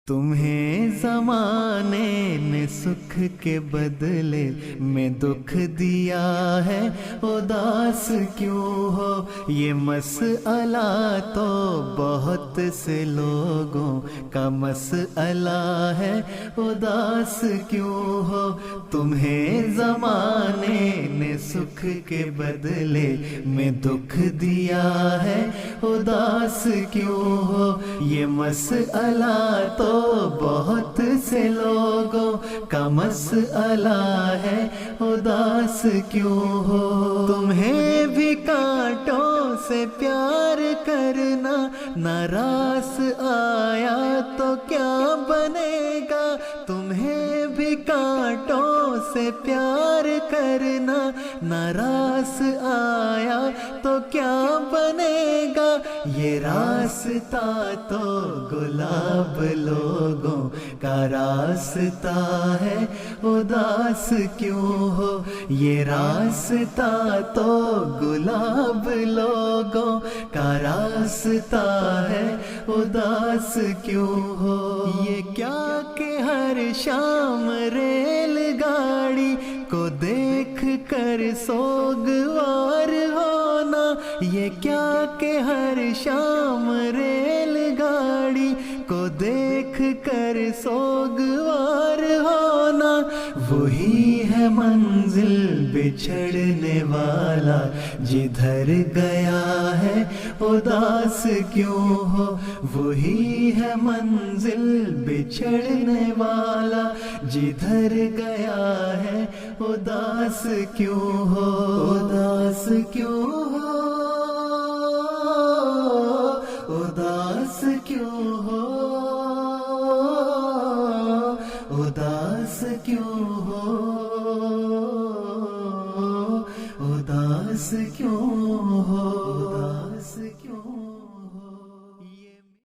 تمہیں زمانے نے سکھ کے بدلے میں دکھ دیا ہے، اداس کیوں ہو؟ یہ مسئلہ تو بہت سے لوگوں کا مسئلہ ہے، اداس کیوں ہو؟ تمہیں زمانے نے سکھ کے بدلے میں دکھ دیا ہے، اداس کیوں ہو؟ یہ مسئلہ تو بہت سے لوگوں کا مسئلہ ہے، اداس کیوں ہو؟ تمہیں بھی کانٹوں سے پیار کرنا ناراض آیا تو کیا بنے گا؟ تمہیں بھی کانٹوں سے پیار کرنا ناراض آیا تو کیا بنے گا؟ یہ راستہ تو گلاب لوگوں کا راستہ ہے، اداس کیوں ہو؟ یہ راستہ تو گلاب لوگوں کا راستہ ہے، اداس کیوں ہو؟ یہ کیا کہ ہر شام ریل گاڑی کو دیکھ کر سوگوار ہونا، یہ کیا کہ ہر شام ریل گاڑی کو دیکھ کر سوگوار ہونا، وہی ہے منزل بچھڑنے والا جدھر گیا ہے، اداس کیوں ہو؟ وہی ہے منزل بچھڑنے والا جدھر گیا ہے، اداس کیوں ہو؟ اداس کیوں ہو؟ اداس کیوں ہو؟ اداس کیوں ہو؟ اداس کیوں ہو؟